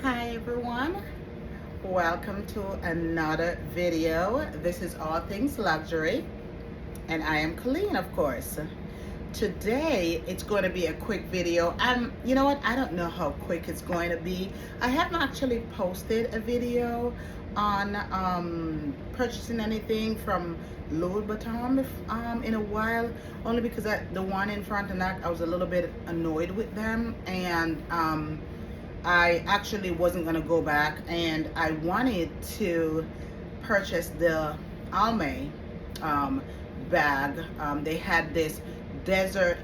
Hi everyone, welcome to another video. This is All Things Luxury and I am Colleen, of course. Today it's going to be a quick video. You know what, I don't know how quick it's going to be. I haven't actually posted a video on purchasing anything from Louis Vuitton in a while, only because the one in Frontenac, I was a little bit annoyed with them, and I actually wasn't going to go back, and I wanted to purchase the Alma bag. They had this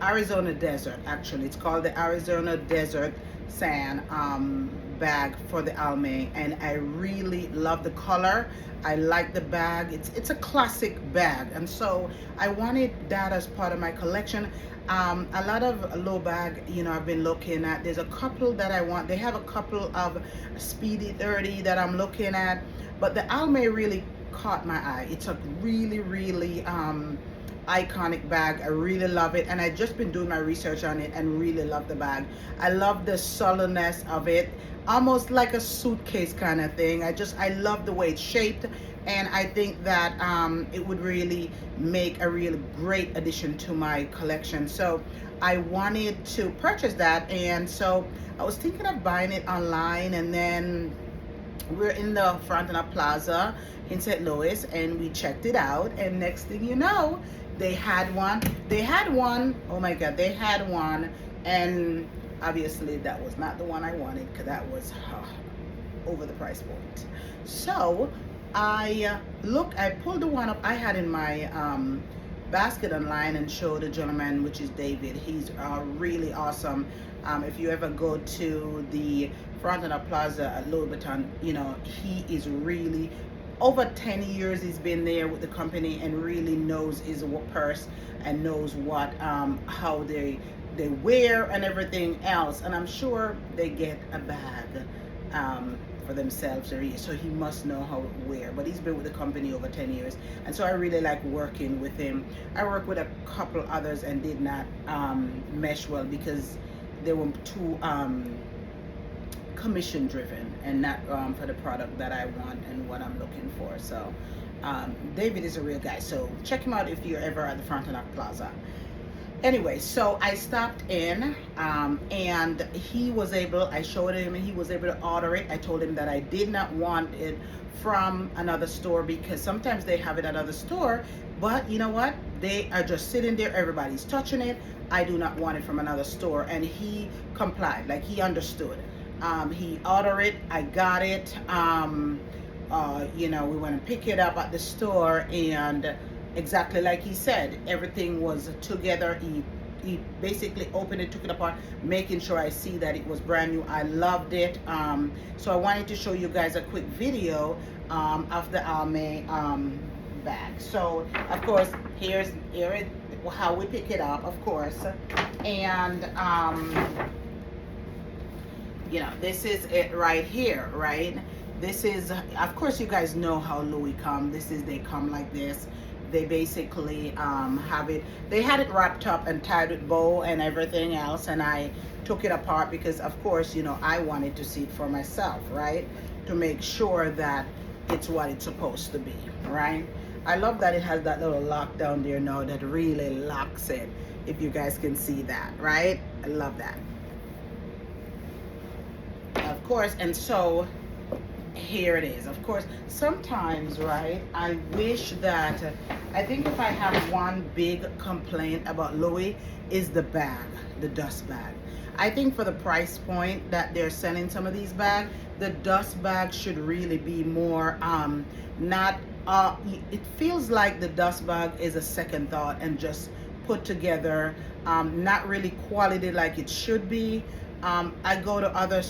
Arizona desert, actually. It's called the Arizona Desert Sand bag for the Alma, and I really love the color. I like the bag. It's a classic bag, and so I wanted that as part of my collection. A lot of low bag, I've been looking at. There's a couple that I want. They have a couple of Speedy 30 that I'm looking at, but the Alma really caught my eye. It's a really iconic bag. I really love it, and I just been doing my research on it and really love the bag. I love the sullenness of it, almost like a suitcase kind of thing. I love the way it's shaped, and I think that it would really make a really great addition to my collection. So I wanted to purchase that, and so I was thinking of buying it online, and then we're in the Frontenac Plaza in St. Louis, and we checked it out, and next thing you know, they had one. Oh my god, they had one, and obviously that was not the one I wanted, because that was over the price point. So I pulled the one up I had in my basket online and showed the gentleman, which is David. He's really awesome. If you ever go to the Frontenac Plaza at Louis Vuitton, he is really, over 10 years he's been there with the company, and really knows his purse and knows what how they wear and everything else. And I'm sure they get a bag for themselves, so he must know how to wear. But he's been with the company over 10 years, and so I really like working with him. I worked with a couple others and did not mesh well, because they were too commission driven and not for the product that I want and what I'm looking for. So David is a real guy, so check him out if you're ever at the Frontenac Plaza. Anyway, so I stopped in, and I showed him, and he was able to order it. I told him that I did not want it from another store, because sometimes they have it at other store, but you know what, they are just sitting there, everybody's touching it. I do not want it from another store. And he complied, like he understood. He ordered it, I got it. We went and pick it up at the store, and exactly like he said, everything was together. He basically opened it, took it apart, making sure I see that it was brand new. I loved it. So I wanted to show you guys a quick video of the Alma bag. So of course, here is how we pick it up, of course. And this is it right here, right? This is, of course, you guys know how Louis come. They come like this. They basically they had it wrapped up and tied with bow and everything else, and I took it apart because, of course, I wanted to see it for myself, right? To make sure that it's what it's supposed to be, right? I love that it has that little lock down there now that really locks it, if you guys can see that, right? I love that. Of course, and so here it is. Of course, sometimes, right, I wish that, I think if I have one big complaint about Louis, is the bag, the dust bag. I think for the price point that they're selling some of these bags, the dust bag should really be more, it feels like the dust bag is a second thought and just put together, not really quality like it should be. I go to other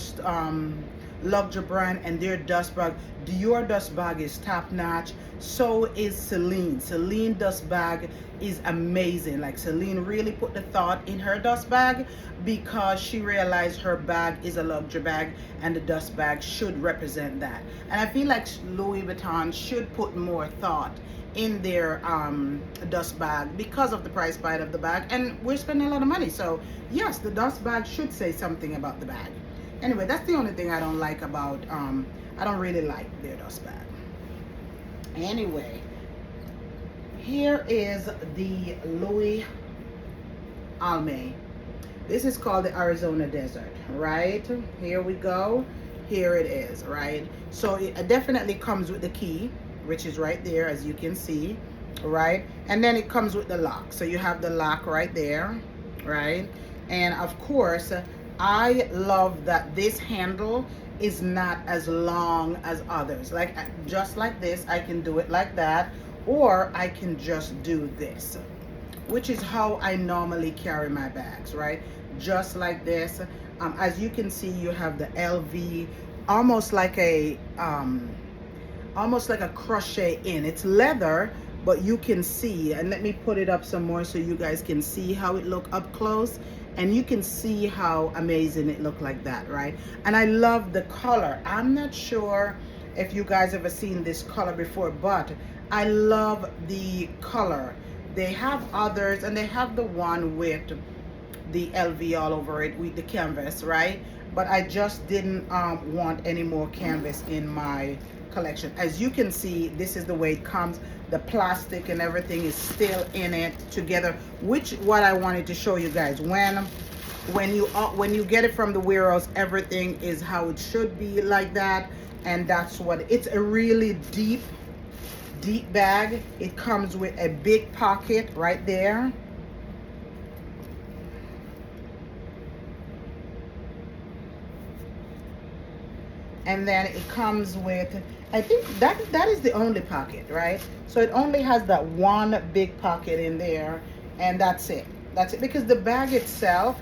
luxury brand, and their dust bag, Dior dust bag is top notch. So is Celine dust bag is amazing. Like, Celine really put the thought in her dust bag, because she realized her bag is a luxury bag, and the dust bag should represent that. And I feel like Louis Vuitton should put more thought in their dust bag, because of the price point of the bag, and we're spending a lot of money. So yes, the dust bag should say something about the bag. Anyway, that's the only thing I don't like about I don't really like their dust bag. Anyway, here is the Louis Alma. This is called the Arizona Desert, right? Here we go. Here it is, right? So it definitely comes with the key, which is right there, as you can see, right? And then it comes with the lock. So you have the lock right there, right? And of course, I love that this handle is not as long as others. Like just like this, I can do it like that, or I can just do this, which is how I normally carry my bags, right? Just like this. As you can see, you have the LV, almost like a crochet in. It's leather, but you can see, and let me put it up some more so you guys can see how it look up close, and you can see how amazing it look like that, right? And I love the color. I'm not sure if you guys ever seen this color before, but I love the color. They have others, and they have the one with the LV all over it with the canvas, right? But I just didn't want any more canvas in my collection. As you can see, this is the way it comes. The plastic and everything is still in it together, which what I wanted to show you guys. When you get it from the warehouse, everything is how it should be, like that. And that's what it's a really deep bag. It comes with a big pocket right there. And then it comes with, I think that is the only pocket, right? So it only has that one big pocket in there, and that's it. That's it, because the bag itself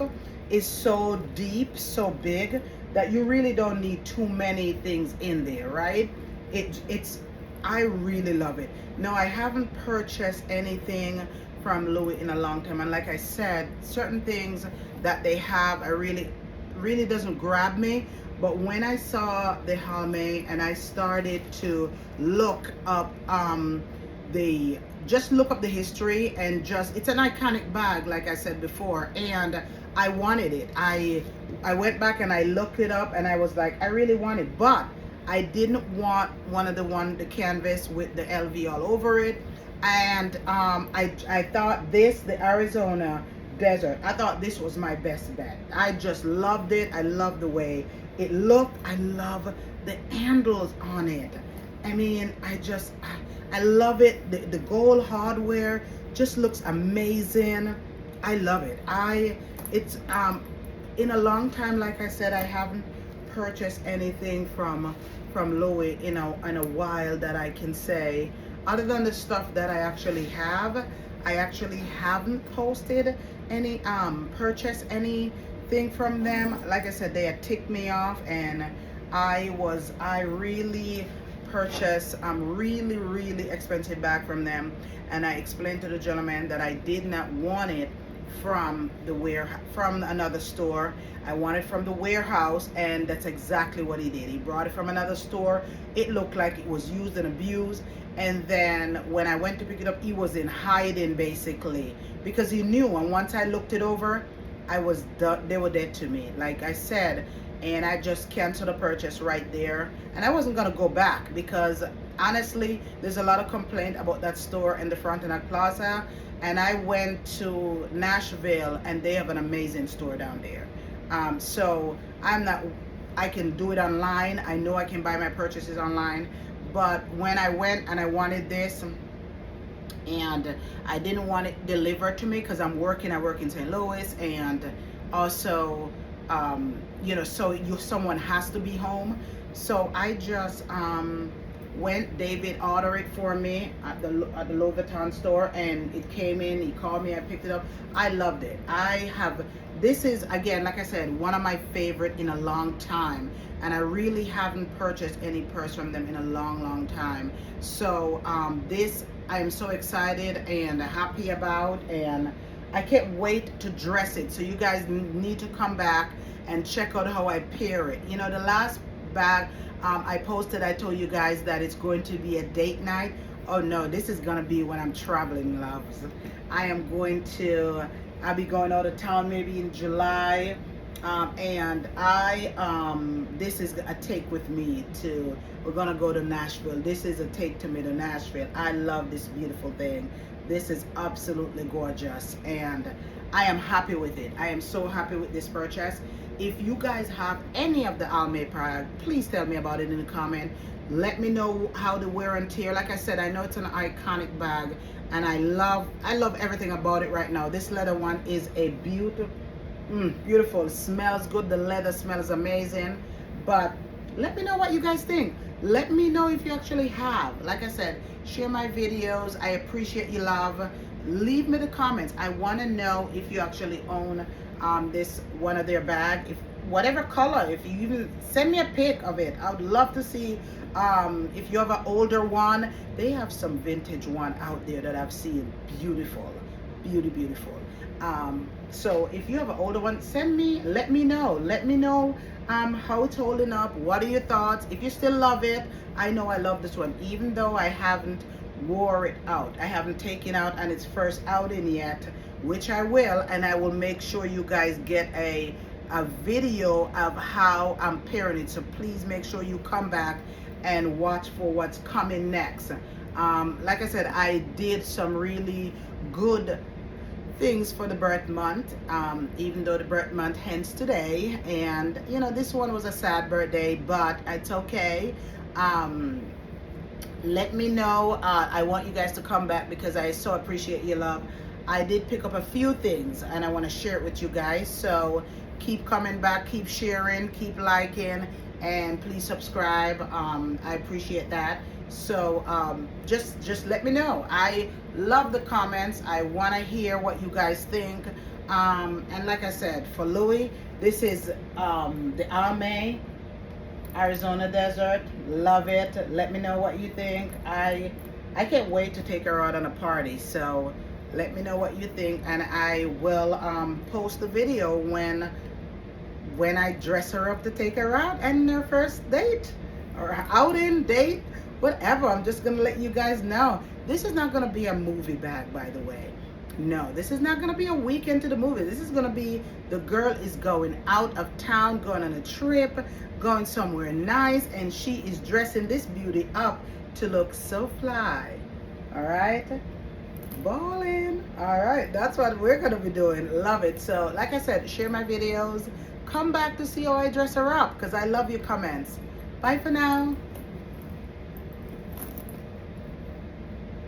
is so deep, so big, that you really don't need too many things in there, right? It's I really love it. No, I haven't purchased anything from Louis in a long time, and like I said, certain things that they have, I really doesn't grab me. But when I saw the Alma and I started to look up the history, and just, it's an iconic bag, like I said before, and I wanted it. I went back and I looked it up, and I was like, I really want it, but I didn't want the canvas with the LV all over it. And I thought the Arizona Desert, I thought this was my best bet. I just loved it. I love the way it looked. I love the handles on it. I mean, I love it. The gold hardware just looks amazing. I love it. It's in a long time, like I said, I haven't purchased anything from Louis in a while that I can say, other than the stuff that I actually have. I actually haven't posted any purchased anything from them. Like I said, they had ticked me off, and I really purchased really expensive bag from them, and I explained to the gentleman that I did not want it from another store. I want it from the warehouse, and that's exactly what he did. He brought it from another store. It looked like it was used and abused, and then when I went to pick it up, he was in hiding, basically, because he knew. And once I looked it over, I was done. They were dead to me, like I said. And I just canceled the purchase right there, and I wasn't gonna go back, because honestly, there's a lot of complaint about that store in the Frontenac Plaza. And I went to Nashville, and they have an amazing store down there. So I can do it online. I know I can buy my purchases online. But when I went and I wanted this, and I didn't want it delivered to me, because I work in St. Louis, and also, someone has to be home. So I just went. David ordered it for me at the Louis Vuitton store, and it came in. He called me. I picked it up. I loved it. This is, again, like I said, one of my favorite in a long time, and I really haven't purchased any purse from them in a long time. So this I am so excited and happy about, and I can't wait to dress it. So you guys need to come back and check out how I pair it. The last bag I posted, I told you guys that it's going to be a date night. Oh no, this is gonna be when I'm traveling, loves. I'll be going out of town maybe in July, And this is a take with me to, we're gonna go to Nashville. This is a take to me to Nashville. I love this beautiful thing. This is absolutely gorgeous, and I am happy with it. I am so happy with this purchase. If you guys have any of the Alma product, please tell me about it in the comment. Let me know how the wear and tear. Like I said, I know it's an iconic bag, and I love everything about it right now. This leather one is a beautiful. It smells good. The leather smells amazing. But let me know what you guys think. Let me know if you actually have. Like I said, share my videos. I appreciate your love. Leave me the comments. I want to know if you actually own this one of their bag, if whatever color. If you even send me a pic of it, I would love to see. If you have an older one, they have some vintage one out there that I've seen. Beautiful, beautiful. So if you have an older one, send me, let me know how it's holding up. What are your thoughts? If you still love it, I know I love this one, even though I haven't wore it out. I haven't taken out on its first outing yet, which I will, and I will make sure you guys get a video of how I'm pairing it. So please make sure you come back and watch for what's coming next. Like I said, I did some really good things for the birth month, even though the birth month ends today, and you know, this one was a sad birthday, but it's okay. Let me know. I want you guys to come back because I so appreciate your love. I did pick up a few things and I want to share it with you guys, so keep coming back, keep sharing, keep liking, and please subscribe. I appreciate that. So just let me know. I love the comments. I want to hear what you guys think. And like I said, for Louis, this is the Alma Arizona Desert. Love it. Let me know what you think. I can't wait to take her out on a party, so let me know what you think, and I will post the video when I dress her up to take her out and her first date or outing date, whatever. I'm just gonna let you guys know. This is not gonna be a movie bag, by the way. No, this is not gonna be a weekend to the movie. This is gonna be, the girl is going out of town, going on a trip, going somewhere nice, and she is dressing this beauty up to look so fly. All right, balling. All right, that's what we're gonna be doing. Love it. So like I said, share my videos, come back to see how I dress her up, because I love your comments. Bye for now.